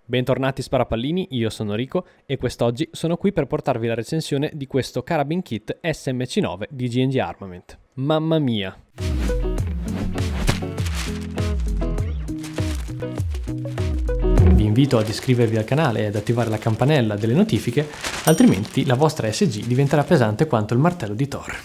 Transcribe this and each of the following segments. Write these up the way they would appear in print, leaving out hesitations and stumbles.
Bentornati sparapallini, io sono Rico e quest'oggi sono qui per portarvi la recensione di questo Carabin Kit SMC9 di G&G Armament. Mamma mia! Vi invito ad iscrivervi al canale e ad attivare la campanella delle notifiche, altrimenti la vostra SG diventerà pesante quanto il martello di Thor.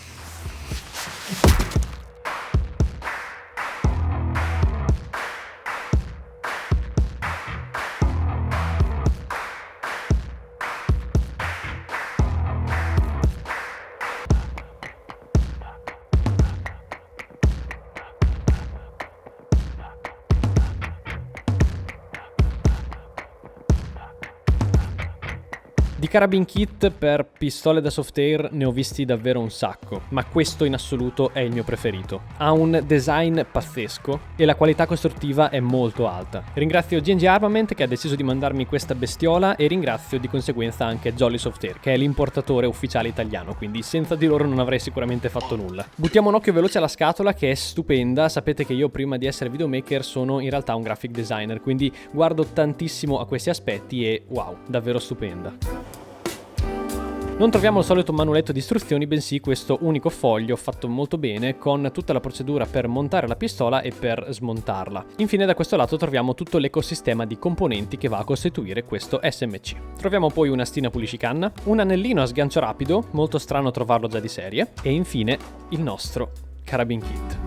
Di Carabin Kit per pistole da soft air ne ho visti davvero un sacco, ma questo in assoluto è il mio preferito. Ha un design pazzesco e la qualità costruttiva è molto alta. Ringrazio G&G Armament che ha deciso di mandarmi questa bestiola e ringrazio di conseguenza anche Jolly Soft Air, che è l'importatore ufficiale italiano, quindi senza di loro non avrei sicuramente fatto nulla. Buttiamo un occhio veloce alla scatola, che è stupenda. Sapete che io prima di essere videomaker sono in realtà un graphic designer, quindi guardo tantissimo a questi aspetti e wow, davvero stupenda. Non troviamo il solito manualetto di istruzioni, bensì questo unico foglio fatto molto bene con tutta la procedura per montare la pistola e per smontarla. Infine da questo lato troviamo tutto l'ecosistema di componenti che va a costituire questo SMC. Troviamo poi una stina puliscicanna, un anellino a sgancio rapido, molto strano trovarlo già di serie, e infine il nostro Carabin Kit.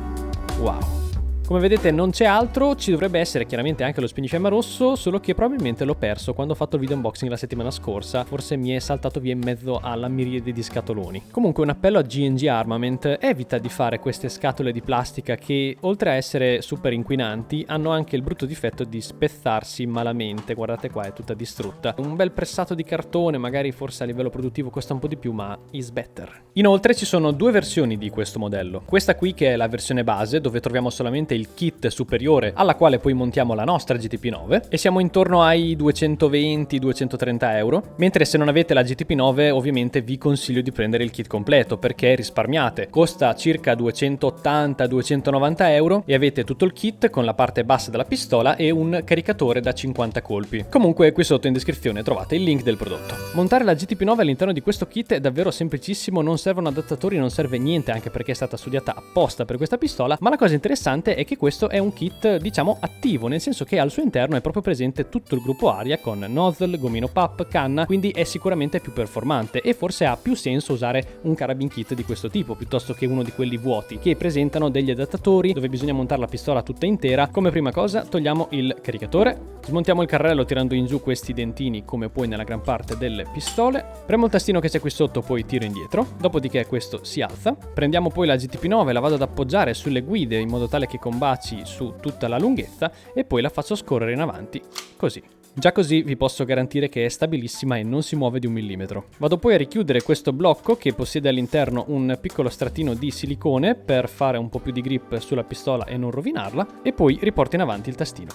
Wow! Come vedete non c'è altro, ci dovrebbe essere chiaramente anche lo spegnifiamma rosso, solo che probabilmente l'ho perso quando ho fatto il video unboxing la settimana scorsa, forse mi è saltato via in mezzo alla miriade di scatoloni. Comunque un appello a G&G Armament: evita di fare queste scatole di plastica che, oltre a essere super inquinanti, hanno anche il brutto difetto di spezzarsi malamente. Guardate qua, è tutta distrutta. Un bel pressato di cartone, magari forse a livello produttivo costa un po' di più, ma is better. Inoltre ci sono due versioni di questo modello. Questa qui che è la versione base, dove troviamo solamente il kit superiore alla quale poi montiamo la nostra GTP9 e siamo intorno ai 220-230 euro, mentre se non avete la GTP9 ovviamente vi consiglio di prendere il kit completo perché risparmiate, costa circa 280-290 euro e avete tutto il kit con la parte bassa della pistola e un caricatore da 50 colpi. Comunque qui sotto in descrizione trovate il link del prodotto. Montare la GTP9 all'interno di questo kit è davvero semplicissimo, non servono adattatori, non serve niente, anche perché è stata studiata apposta per questa pistola, ma la cosa interessante è che questo è un kit, diciamo, attivo, nel senso che al suo interno è proprio presente tutto il gruppo aria con nozzle, gomino PAP, canna, quindi è sicuramente più performante e forse ha più senso usare un carabin kit di questo tipo piuttosto che uno di quelli vuoti che presentano degli adattatori dove bisogna montare la pistola tutta intera. Come prima cosa togliamo il caricatore, smontiamo il carrello tirando in giù questi dentini come poi nella gran parte delle pistole, premo il tastino che c'è qui sotto, poi tiro indietro, dopodiché questo si alza, prendiamo poi la GTP9, la vado ad appoggiare sulle guide in modo tale che combaci su tutta la lunghezza e poi la faccio scorrere in avanti, così. Già così vi posso garantire che è stabilissima e non si muove di un millimetro. Vado poi a richiudere questo blocco che possiede all'interno un piccolo stratino di silicone per fare un po' più di grip sulla pistola e non rovinarla, e poi riporto in avanti il tastino.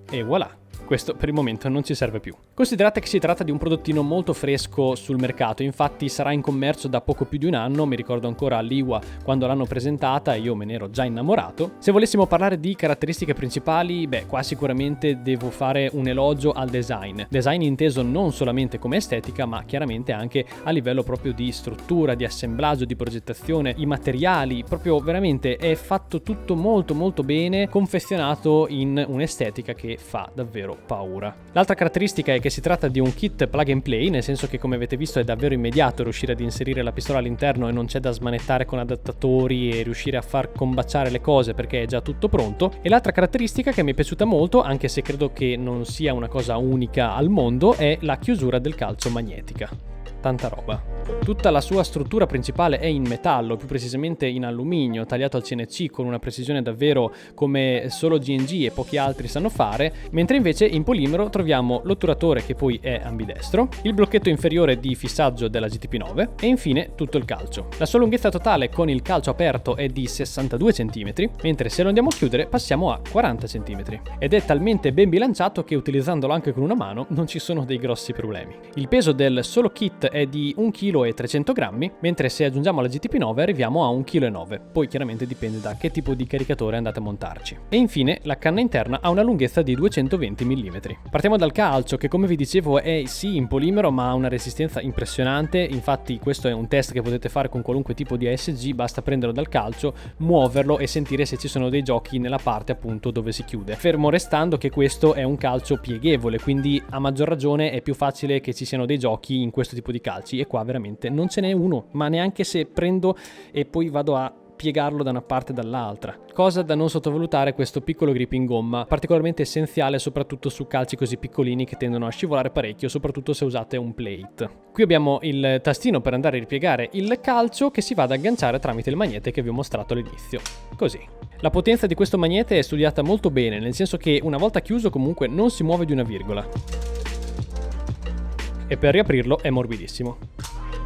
E voilà! Questo per il momento non ci serve più. Considerate che si tratta di un prodottino molto fresco sul mercato, infatti sarà in commercio da poco più di un anno, mi ricordo ancora all'IWA quando l'hanno presentata e io me ne ero già innamorato. Se volessimo parlare di caratteristiche principali, qua sicuramente devo fare un elogio al design inteso non solamente come estetica ma chiaramente anche a livello proprio di struttura, di assemblaggio, di progettazione, i materiali, proprio veramente è fatto tutto molto molto bene, confezionato in un'estetica che fa davvero paura. L'altra caratteristica è che si tratta di un kit plug and play, nel senso che come avete visto è davvero immediato riuscire ad inserire la pistola all'interno e non c'è da smanettare con adattatori e riuscire a far combaciare le cose perché è già tutto pronto. E l'altra caratteristica che mi è piaciuta molto, anche se credo che non sia una cosa unica al mondo, è la chiusura del calcio magnetica. Tanta roba. Tutta la sua struttura principale è in metallo, più precisamente in alluminio, tagliato al CNC con una precisione davvero come solo G&G e pochi altri sanno fare, mentre invece in polimero troviamo l'otturatore che poi è ambidestro, il blocchetto inferiore di fissaggio della GTP9 e infine tutto il calcio. La sua lunghezza totale con il calcio aperto è di 62 cm, mentre se lo andiamo a chiudere passiamo a 40 cm. Ed è talmente ben bilanciato che utilizzandolo anche con una mano non ci sono dei grossi problemi. Il peso del solo kit è di 1,3 kg, mentre se aggiungiamo la GTP9 arriviamo a 1,9 kg, poi chiaramente dipende da che tipo di caricatore andate a montarci. E infine la canna interna ha una lunghezza di 220 mm. Partiamo dal calcio, che come vi dicevo è sì in polimero ma ha una resistenza impressionante. Infatti questo è un test che potete fare con qualunque tipo di ASG, basta prenderlo dal calcio, muoverlo e sentire se ci sono dei giochi nella parte appunto dove si chiude, fermo restando che questo è un calcio pieghevole, quindi a maggior ragione è più facile che ci siano dei giochi in questo tipo di calci, e qua veramente non ce n'è uno, ma neanche se prendo e poi vado a piegarlo da una parte e dall'altra. Cosa da non sottovalutare questo piccolo grip in gomma, particolarmente essenziale soprattutto su calci così piccolini che tendono a scivolare parecchio, soprattutto se usate un plate. Qui abbiamo il tastino per andare a ripiegare il calcio che si va ad agganciare tramite il magnete che vi ho mostrato all'inizio. Così. La potenza di questo magnete è studiata molto bene, nel senso che una volta chiuso comunque non si muove di una virgola. E per riaprirlo è morbidissimo.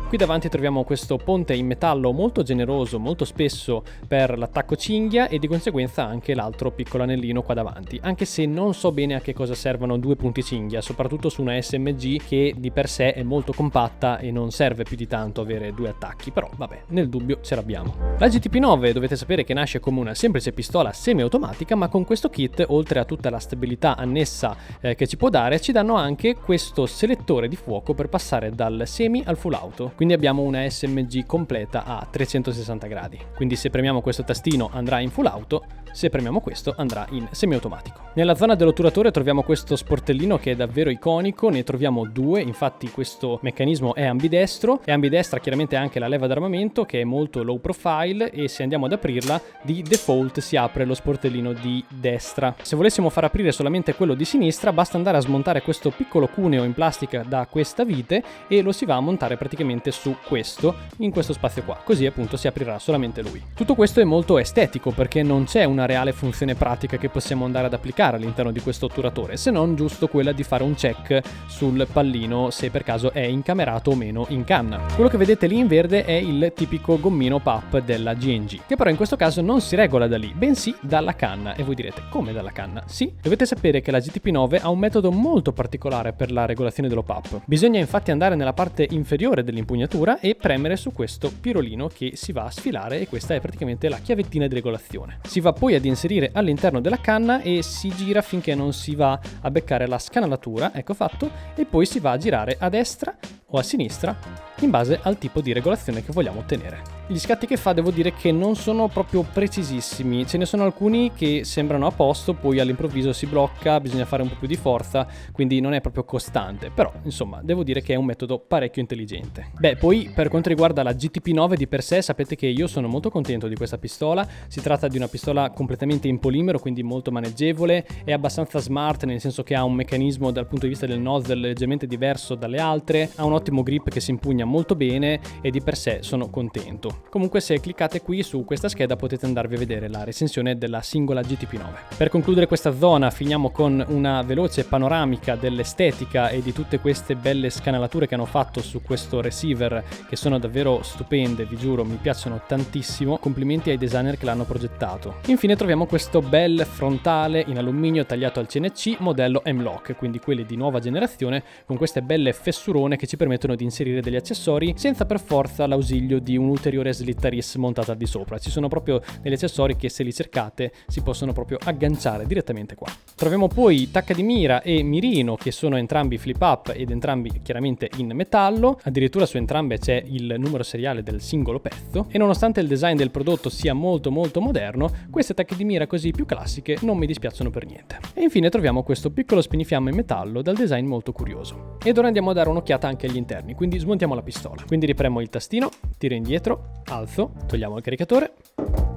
Qui davanti troviamo questo ponte in metallo molto generoso, molto spesso per l'attacco cinghia, e di conseguenza anche l'altro piccolo anellino qua davanti, anche se non so bene a che cosa servano due punti cinghia, soprattutto su una SMG che di per sé è molto compatta e non serve più di tanto avere due attacchi, però vabbè, nel dubbio ce l'abbiamo. La GTP9 dovete sapere che nasce come una semplice pistola semiautomatica, ma con questo kit, oltre a tutta la stabilità annessa che ci può dare, ci danno anche questo selettore di fuoco per passare dal semi al full auto. Quindi abbiamo una SMG completa a 360 gradi. Quindi se premiamo questo tastino andrà in full auto, se premiamo questo andrà in semiautomatico. Nella zona dell'otturatore troviamo questo sportellino che è davvero iconico, ne troviamo due, infatti questo meccanismo è ambidestro, e ambidestra chiaramente anche la leva d'armamento che è molto low profile, e se andiamo ad aprirla di default si apre lo sportellino di destra. Se volessimo far aprire solamente quello di sinistra basta andare a smontare questo piccolo cuneo in plastica da questa vite e lo si va a montare praticamente su questo, in questo spazio qua, così appunto si aprirà solamente lui. Tutto questo è molto estetico perché non c'è una reale funzione pratica che possiamo andare ad applicare all'interno di questo otturatore, se non giusto quella di fare un check sul pallino se per caso è incamerato o meno in canna. Quello che vedete lì in verde è il tipico gommino PAP della GNG, che però in questo caso non si regola da lì, bensì dalla canna. E voi direte, come dalla canna? Sì, dovete sapere che la GTP9 ha un metodo molto particolare per la regolazione dello PAP. Bisogna infatti andare nella parte inferiore dell'impugnatura e premere su questo pirolino che si va a sfilare, e questa è praticamente la chiavettina di regolazione. Si va poi ad inserire all'interno della canna e si gira finché non si va a beccare la scanalatura, ecco fatto, e poi si va a girare a destra o a sinistra in base al tipo di regolazione che vogliamo ottenere. Gli scatti che fa devo dire che non sono proprio precisissimi, ce ne sono alcuni che sembrano a posto, poi all'improvviso si blocca, bisogna fare un po' più di forza, quindi non è proprio costante, però insomma devo dire che è un metodo parecchio intelligente. Beh, poi per quanto riguarda la GTP9 di per sé, sapete che io sono molto contento di questa pistola. Si tratta di una pistola completamente in polimero, quindi molto maneggevole, è abbastanza smart nel senso che ha un meccanismo dal punto di vista del nozzle leggermente diverso dalle altre, ha un ottimo grip che si impugna molto bene e di per sé sono contento. Comunque se cliccate qui su questa scheda potete andarvi a vedere la recensione della singola GTP9. Per concludere questa zona finiamo con una veloce panoramica dell'estetica e di tutte queste belle scanalature che hanno fatto su questo receiver, che sono davvero stupende, vi giuro, mi piacciono tantissimo, complimenti ai designer che l'hanno progettato. Infine troviamo questo bel frontale in alluminio tagliato al CNC modello M-Lock, quindi quelli di nuova generazione, con queste belle fessurone che ci permettono di inserire degli accessori senza per forza l'ausilio di un ulteriore slittaris montata al di sopra. Ci sono proprio degli accessori che se li cercate si possono proprio agganciare direttamente qua. Troviamo poi tacca di mira e mirino che sono entrambi flip up ed entrambi chiaramente in metallo, addirittura su entrambe c'è il numero seriale del singolo pezzo, e nonostante il design del prodotto sia molto moderno, queste tacche di mira così più classiche non mi dispiacciono per niente. E infine troviamo questo piccolo spinifiamma in metallo dal design molto curioso. Ed ora andiamo a dare un'occhiata anche agli interni, quindi smontiamo la pistola. Quindi ripremo il tastino, tiro indietro, alzo, togliamo il caricatore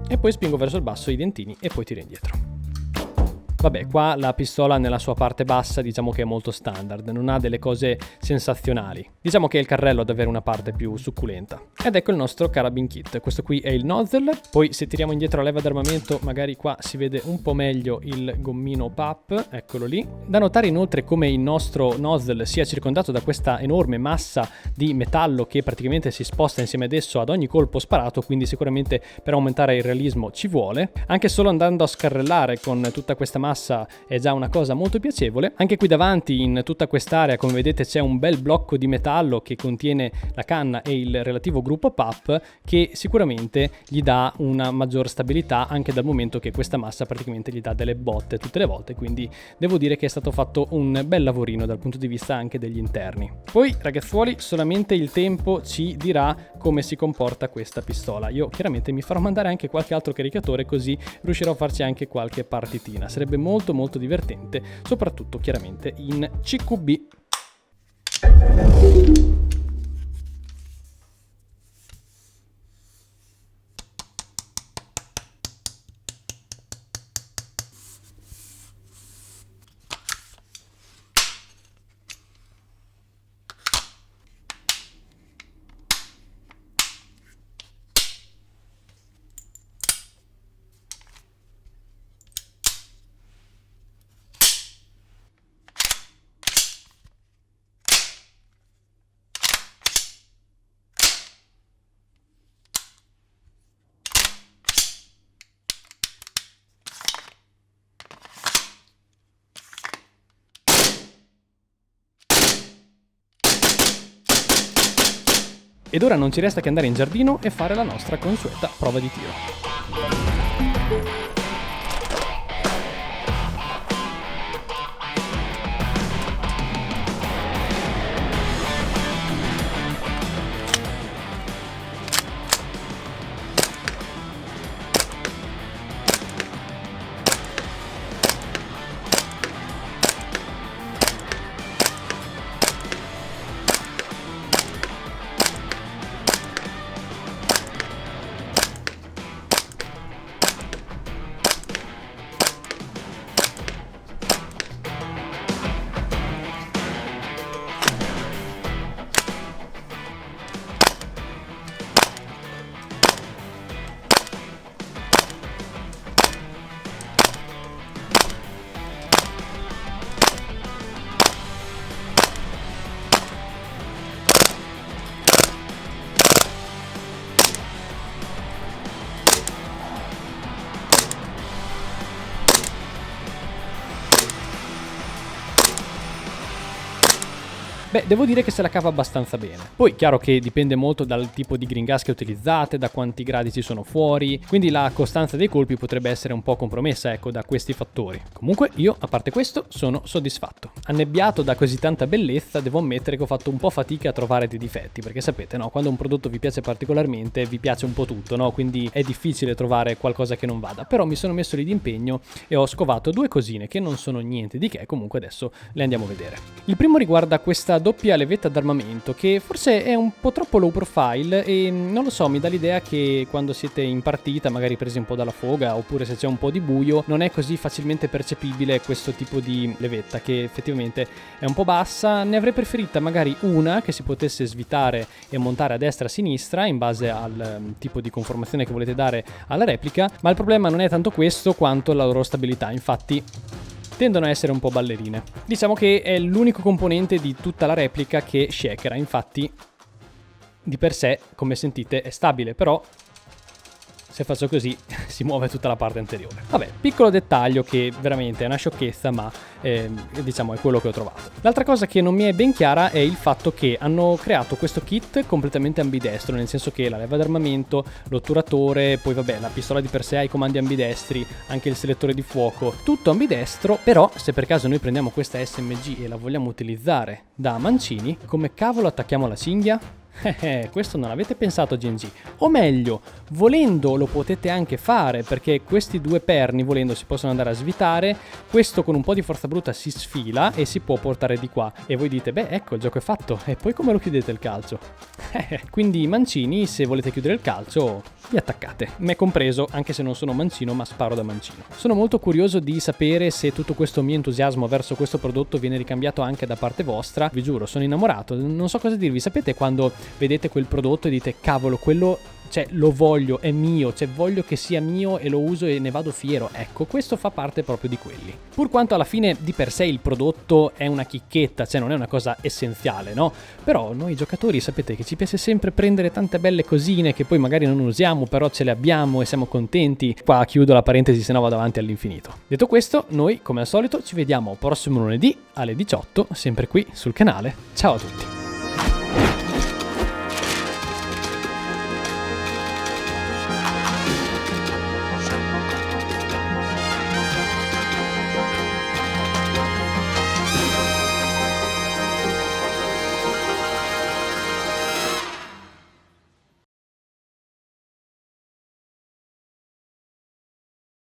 e poi spingo verso il basso i dentini e poi tiro indietro. Vabbè, qua la pistola nella sua parte bassa diciamo che è molto standard, non ha delle cose sensazionali. Diciamo che è il carrello ad avere una parte più succulenta. Ed ecco il nostro carabin kit. Questo qui è il nozzle, poi se tiriamo indietro la leva d'armamento magari qua si vede un po' meglio il gommino PAP, eccolo lì. Da notare inoltre come il nostro nozzle sia circondato da questa enorme massa di metallo che praticamente si sposta insieme ad esso ad ogni colpo sparato, quindi sicuramente per aumentare il realismo ci vuole. Anche solo andando a scarrellare con tutta questa massa massa è già una cosa molto piacevole. Anche qui davanti in tutta quest'area, come vedete, c'è un bel blocco di metallo che contiene la canna e il relativo gruppo PAP, che sicuramente gli dà una maggior stabilità, anche dal momento che questa massa praticamente gli dà delle botte tutte le volte, quindi devo dire che è stato fatto un bel lavorino dal punto di vista anche degli interni. Poi ragazzuoli, solamente il tempo ci dirà come si comporta questa pistola. Io chiaramente mi farò mandare anche qualche altro caricatore, così riuscirò a farci anche qualche partitina. Sarebbe molto molto divertente, soprattutto chiaramente in CQB. Ed ora non ci resta che andare in giardino e fare la nostra consueta prova di tiro. Beh, devo dire che se la cava abbastanza bene. Poi, chiaro che dipende molto dal tipo di green gas che utilizzate, da quanti gradi ci sono fuori, quindi la costanza dei colpi potrebbe essere un po' compromessa, ecco, da questi fattori. Comunque, io, a parte questo, sono soddisfatto. Annebbiato da così tanta bellezza, devo ammettere che ho fatto un po' fatica a trovare dei difetti, perché sapete, no? Quando un prodotto vi piace particolarmente, vi piace un po' tutto, no? Quindi è difficile trovare qualcosa che non vada. Però mi sono messo lì d'impegno e ho scovato due cosine che non sono niente di che, comunque adesso le andiamo a vedere. Il primo riguarda questa doppia levetta d'armamento, che forse è un po' troppo low profile e non lo so, mi dà l'idea che quando siete in partita, magari presi un po' dalla foga, oppure se c'è un po' di buio, non è così facilmente percepibile questo tipo di levetta, che effettivamente è un po' bassa. Ne avrei preferita magari una che si potesse svitare e montare a destra e a sinistra in base al tipo di conformazione che volete dare alla replica, ma il problema non è tanto questo quanto la loro stabilità. Infatti tendono a essere un po' ballerine. Diciamo che è l'unico componente di tutta la replica che shakera, infatti di per sé, come sentite, è stabile, però se faccio così si muove tutta la parte anteriore. Vabbè, piccolo dettaglio che veramente è una sciocchezza, ma diciamo è quello che ho trovato. L'altra cosa che non mi è ben chiara è il fatto che hanno creato questo kit completamente ambidestro, nel senso che la leva d'armamento, l'otturatore, poi vabbè la pistola di per sé ha i comandi ambidestri, anche il selettore di fuoco, tutto ambidestro. Però se per caso noi prendiamo questa SMG e la vogliamo utilizzare da mancini, come cavolo attacchiamo la cinghia? Questo non l'avete pensato, GNG. O meglio, volendo lo potete anche fare, perché questi due perni volendo si possono andare a svitare. Questo con un po' di forza bruta si sfila e si può portare di qua. E voi dite, beh ecco, il gioco è fatto. E poi come lo chiudete il calcio? Quindi mancini, se volete chiudere il calcio, vi attaccate. Me compreso, anche se non sono mancino, ma sparo da mancino. Sono molto curioso di sapere se tutto questo mio entusiasmo verso questo prodotto viene ricambiato anche da parte vostra. Vi giuro, sono innamorato. Non so cosa dirvi. Sapete quando vedete quel prodotto e dite cavolo, quello, cioè, lo voglio, è mio, cioè voglio che sia mio e lo uso e ne vado fiero. Ecco, questo fa parte proprio di quelli. Pur quanto alla fine di per sé il prodotto è una chicchetta, cioè non è una cosa essenziale, no? Però noi giocatori sapete che ci piace sempre prendere tante belle cosine che poi magari non usiamo, però ce le abbiamo e siamo contenti. Qua chiudo la parentesi, se no vado avanti all'infinito. Detto questo, noi come al solito ci vediamo prossimo lunedì alle 18, sempre qui sul canale. Ciao a tutti!